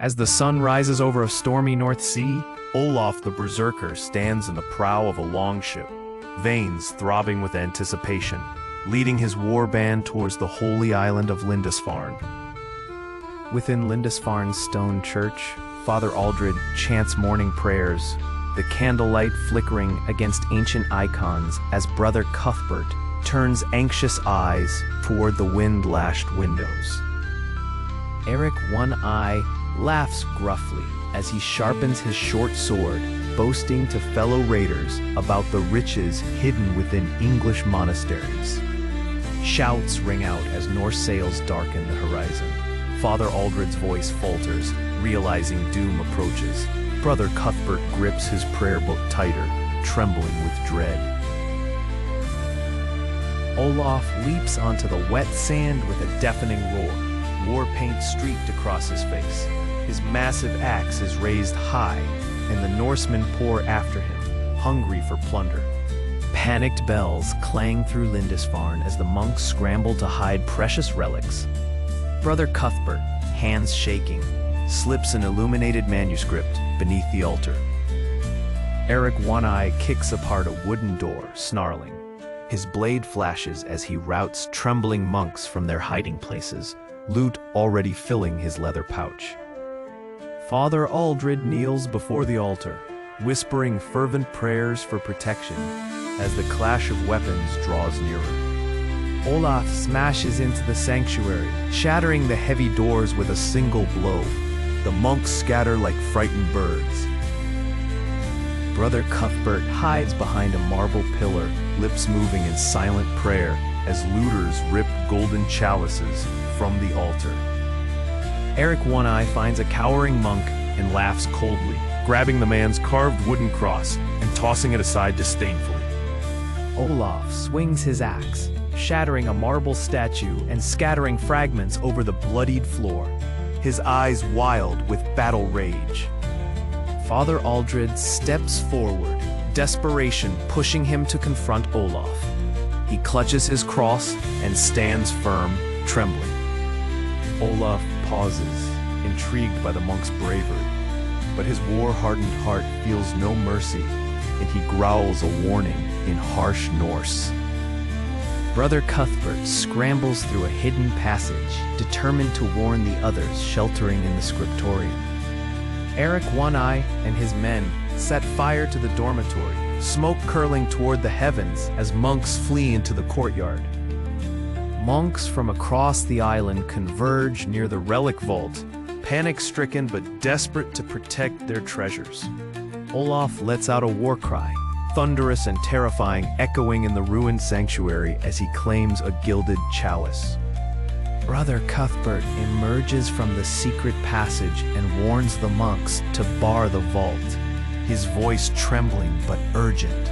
As the sun rises over a stormy North Sea, Olaf the Berserker stands in the prow of a longship, veins throbbing with anticipation, leading his war band towards the holy island of Lindisfarne. Within Lindisfarne's stone church, Father Aldred chants morning prayers, the candlelight flickering against ancient icons as Brother Cuthbert turns anxious eyes toward the wind-lashed windows. Eric One Eye laughs gruffly as he sharpens his short sword, boasting to fellow raiders about the riches hidden within English monasteries. Shouts ring out as Norse sails darken the horizon. Father Aldred's voice falters, realizing doom approaches. Brother Cuthbert grips his prayer book tighter, trembling with dread. Olaf leaps onto the wet sand with a deafening roar, war paint streaked across his face. His massive axe is raised high, and the Norsemen pour after him, hungry for plunder. Panicked bells clang through Lindisfarne as the monks scramble to hide precious relics. Brother Cuthbert, hands shaking, slips an illuminated manuscript beneath the altar. Eric One Eye kicks apart a wooden door, snarling. His blade flashes as he routs trembling monks from their hiding places, loot already filling his leather pouch. Father Aldred kneels before the altar, whispering fervent prayers for protection as the clash of weapons draws nearer. Olaf smashes into the sanctuary, shattering the heavy doors with a single blow. The monks scatter like frightened birds. Brother Cuthbert hides behind a marble pillar, lips moving in silent prayer as looters rip golden chalices from the altar. Eric One Eye finds a cowering monk and laughs coldly, grabbing the man's carved wooden cross and tossing it aside disdainfully. Olaf swings his axe, shattering a marble statue and scattering fragments over the bloodied floor, his eyes wild with battle rage. Father Aldred steps forward, desperation pushing him to confront Olaf. He clutches his cross and stands firm, trembling. Olaf pauses, intrigued by the monk's bravery, but his war-hardened heart feels no mercy, and he growls a warning in harsh Norse. Brother Cuthbert scrambles through a hidden passage, determined to warn the others sheltering in the scriptorium. Eric One Eye and his men set fire to the dormitory, smoke curling toward the heavens as monks flee into the courtyard. Monks from across the island converge near the relic vault, panic-stricken but desperate to protect their treasures. Olaf lets out a war cry, thunderous and terrifying, echoing in the ruined sanctuary as he claims a gilded chalice. Brother Cuthbert emerges from the secret passage and warns the monks to bar the vault, his voice trembling but urgent.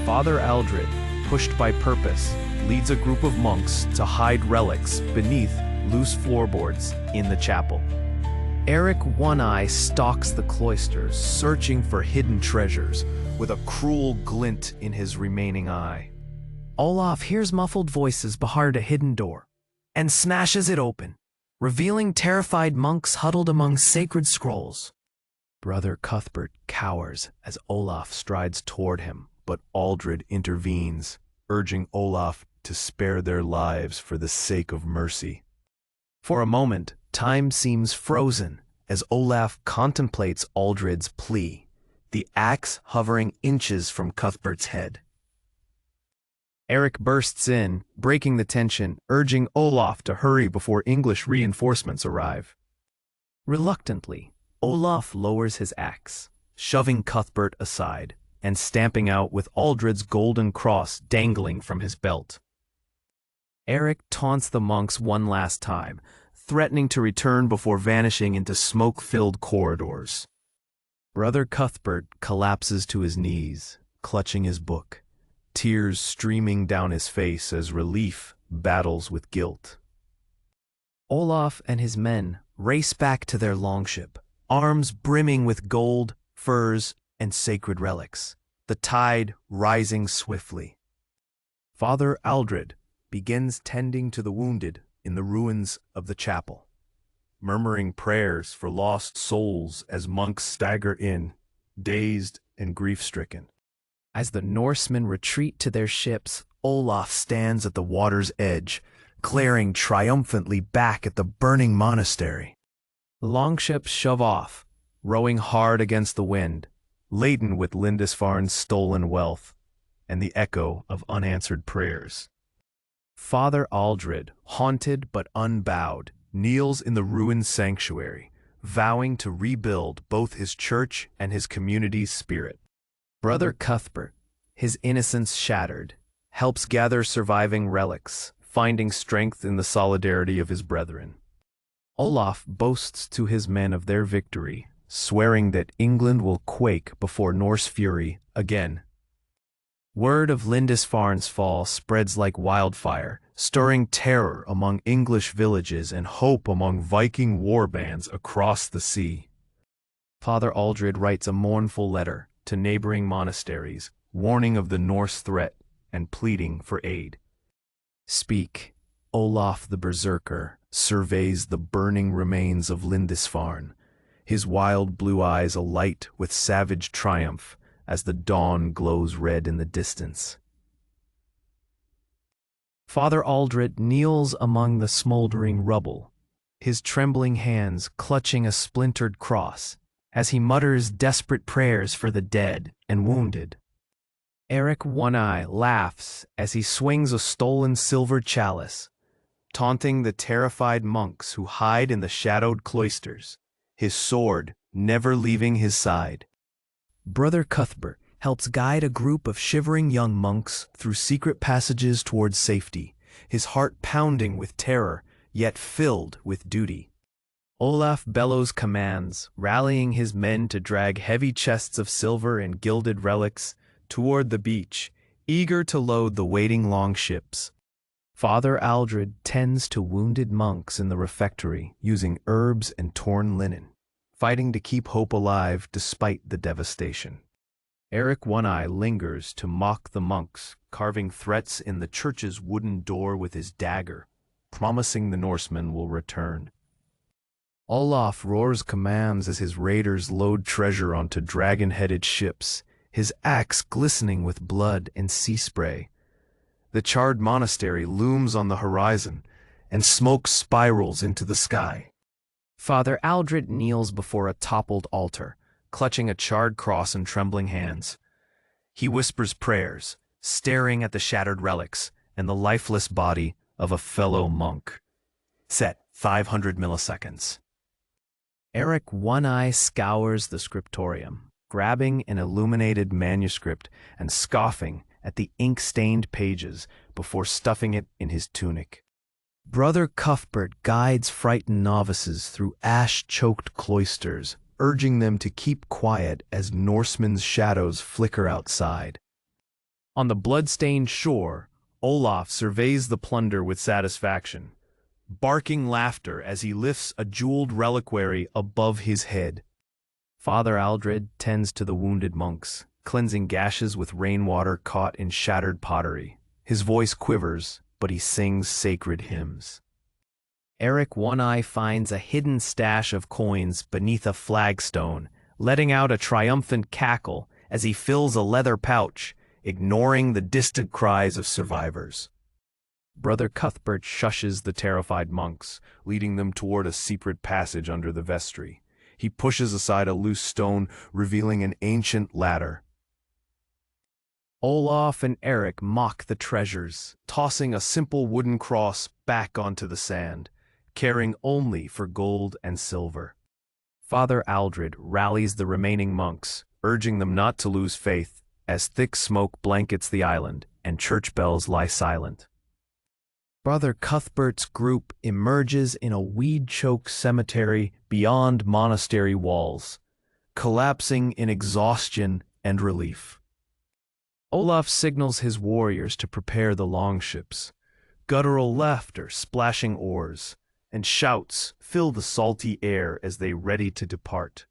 Father Aldred, pushed by purpose, leads a group of monks to hide relics beneath loose floorboards in the chapel. Eric One Eye stalks the cloisters, searching for hidden treasures, with a cruel glint in his remaining eye. Olaf hears muffled voices behind a hidden door, and smashes it open, revealing terrified monks huddled among sacred scrolls. Brother Cuthbert cowers as Olaf strides toward him, but Aldred intervenes, urging Olaf to spare their lives for the sake of mercy. For a moment, time seems frozen as Olaf contemplates Aldred's plea, the axe hovering inches from Cuthbert's head. Eric bursts in, breaking the tension, urging Olaf to hurry before English reinforcements arrive. Reluctantly, Olaf lowers his axe, shoving Cuthbert aside and stamping out with Aldred's golden cross dangling from his belt. Eric taunts the monks one last time, threatening to return before vanishing into smoke-filled corridors. Brother Cuthbert collapses to his knees, clutching his book, tears streaming down his face as relief battles with guilt. Olaf and his men race back to their longship, arms brimming with gold, furs, and sacred relics, the tide rising swiftly. Father Aldred begins tending to the wounded in the ruins of the chapel. murmuring prayers for lost souls as monks stagger in, dazed and grief-stricken. As the Norsemen retreat to their ships, Olaf stands at the water's edge, glaring triumphantly back at the burning monastery. The longships shove off, rowing hard against the wind, laden with Lindisfarne's stolen wealth and the echo of unanswered prayers. Father Aldred, haunted but unbowed, kneels in the ruined sanctuary, vowing to rebuild both his church and his community's spirit. Brother Cuthbert, his innocence shattered, helps gather surviving relics, finding strength in the solidarity of his brethren. Olaf boasts to his men of their victory, swearing that England will quake before Norse fury again. Word of Lindisfarne's fall spreads like wildfire, stirring terror among English villages and hope among Viking warbands across the sea. Father Aldred writes a mournful letter to neighboring monasteries, warning of the Norse threat and pleading for aid. Speak, Olaf the Berserker surveys the burning remains of Lindisfarne, his wild blue eyes alight with savage triumph as the dawn glows red in the distance. Father Aldred kneels among the smoldering rubble, his trembling hands clutching a splintered cross, as he mutters desperate prayers for the dead and wounded. Eric One-Eye laughs as he swings a stolen silver chalice, taunting the terrified monks who hide in the shadowed cloisters, his sword never leaving his side. Brother Cuthbert helps guide a group of shivering young monks through secret passages towards safety, his heart pounding with terror, yet filled with duty. Olaf bellows commands, rallying his men to drag heavy chests of silver and gilded relics toward the beach, eager to load the waiting longships. Father Aldred tends to wounded monks in the refectory, using herbs and torn linen, fighting to keep hope alive despite the devastation. Eric One-Eye lingers to mock the monks, carving threats in the church's wooden door with his dagger, promising the Norsemen will return. Olaf roars commands as his raiders load treasure onto dragon-headed ships, his axe glistening with blood and sea spray. The charred monastery looms on the horizon, and smoke spirals into the sky. Father Aldred kneels before a toppled altar, clutching a charred cross in trembling hands. He whispers prayers, staring at the shattered relics and the lifeless body of a fellow monk. Set 500 milliseconds. Eric One-Eye scours the scriptorium, grabbing an illuminated manuscript and scoffing at the ink-stained pages before stuffing it in his tunic. Brother Cuthbert guides frightened novices through ash-choked cloisters, urging them to keep quiet as Norsemen's shadows flicker outside. On the blood-stained shore, Olaf surveys the plunder with satisfaction, barking laughter as he lifts a jeweled reliquary above his head. Father Aldred tends to the wounded monks, cleansing gashes with rainwater caught in shattered pottery. His voice quivers, but he sings sacred hymns. Eric One-Eye finds a hidden stash of coins beneath a flagstone, letting out a triumphant cackle as he fills a leather pouch, ignoring the distant cries of survivors. Brother Cuthbert shushes the terrified monks, leading them toward a secret passage under the vestry. He pushes aside a loose stone, revealing an ancient ladder. Olaf and Eric mock the treasures, tossing a simple wooden cross back onto the sand, caring only for gold and silver. Father Aldred rallies the remaining monks, urging them not to lose faith, as thick smoke blankets the island and church bells lie silent. Brother Cuthbert's group emerges in a weed-choked cemetery beyond monastery walls, collapsing in exhaustion and relief. Olaf signals his warriors to prepare the longships. Guttural laughter splashing oars, and shouts fill the salty air as they ready to depart.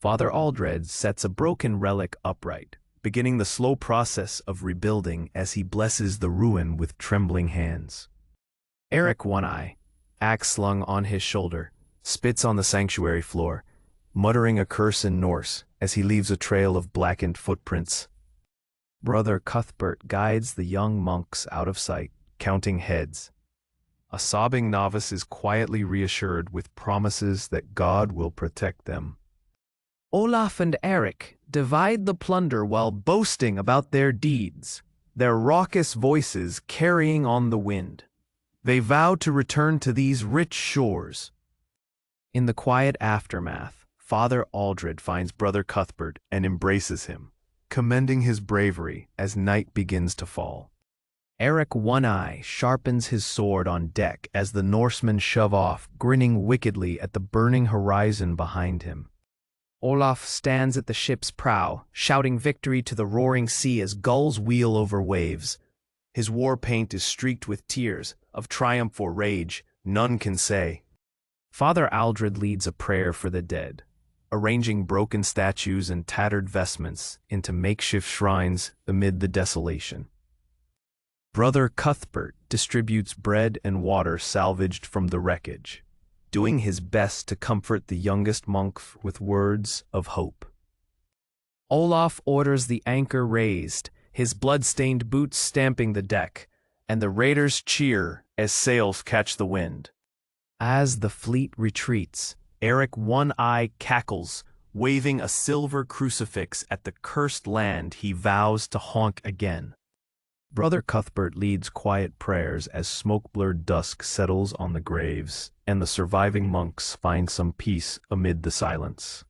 Father Aldred sets a broken relic upright, beginning the slow process of rebuilding as he blesses the ruin with trembling hands. Eric One-Eye, axe slung on his shoulder, spits on the sanctuary floor, muttering a curse in Norse as he leaves a trail of blackened footprints. Brother Cuthbert guides the young monks out of sight, counting heads. A sobbing novice is quietly reassured with promises that God will protect them. Olaf and Eric divide the plunder while boasting about their deeds, their raucous voices carrying on the wind. They vow to return to these rich shores. In the quiet aftermath, Father Aldred finds Brother Cuthbert and embraces him, commending his bravery as night begins to fall. Eric One Eye sharpens his sword on deck as the Norsemen shove off, grinning wickedly at the burning horizon behind him. Olaf stands at the ship's prow, shouting victory to the roaring sea as gulls wheel over waves. His war paint is streaked with tears, of triumph or rage, none can say. Father Aldred leads a prayer for the dead, arranging broken statues and tattered vestments into makeshift shrines amid the desolation. Brother Cuthbert distributes bread and water salvaged from the wreckage, doing his best to comfort the youngest monk with words of hope. Olaf orders the anchor raised, his blood-stained boots stamping the deck, and the raiders cheer as sails catch the wind. As the fleet retreats, Eric One Eye cackles, waving a silver crucifix at the cursed land he vows to haunt again. Brother Cuthbert leads quiet prayers as smoke-blurred dusk settles on the graves, and the surviving monks find some peace amid the silence.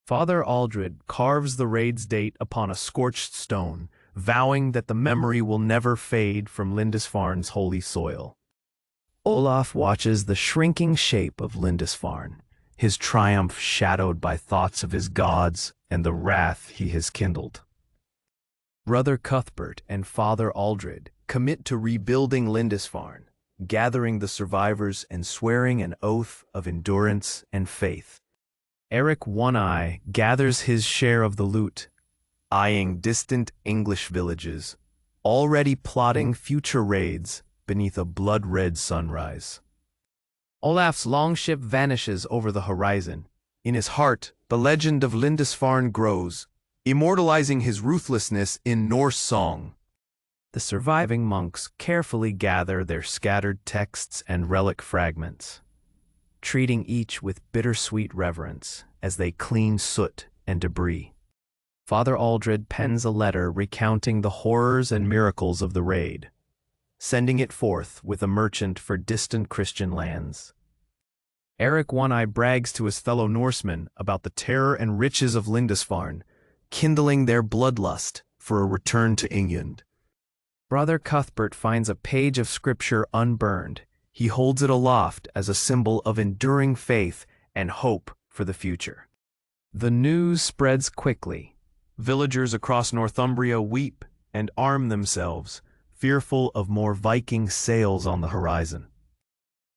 Father Aldred carves the raid's date upon a scorched stone, vowing that the memory will never fade from Lindisfarne's holy soil. Olaf watches the shrinking shape of Lindisfarne, his triumph shadowed by thoughts of his gods and the wrath he has kindled. Brother Cuthbert and Father Aldred commit to rebuilding Lindisfarne, gathering the survivors and swearing an oath of endurance and faith. Eric One Eye gathers his share of the loot, eyeing distant English villages, already plotting future raids beneath a blood-red sunrise. Olaf's longship vanishes over the horizon. In his heart, the legend of Lindisfarne grows, immortalizing his ruthlessness in Norse song. The surviving monks carefully gather their scattered texts and relic fragments, treating each with bittersweet reverence as they clean soot and debris. Father Aldred pens a letter recounting the horrors and miracles of the raid, sending it forth with a merchant for distant Christian lands. Eric One Eye brags to his fellow Norsemen about the terror and riches of Lindisfarne, kindling their bloodlust for a return to England. Brother Cuthbert finds a page of scripture unburned. He holds it aloft as a symbol of enduring faith and hope for the future. The news spreads quickly. Villagers across Northumbria weep and arm themselves, fearful of more Viking sails on the horizon.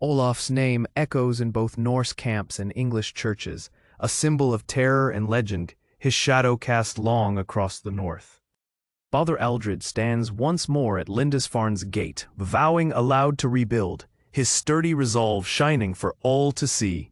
Olaf's name echoes in both Norse camps and English churches, a symbol of terror and legend, his shadow cast long across the north. Father Aldred stands once more at Lindisfarne's gate, vowing aloud to rebuild, his sturdy resolve shining for all to see.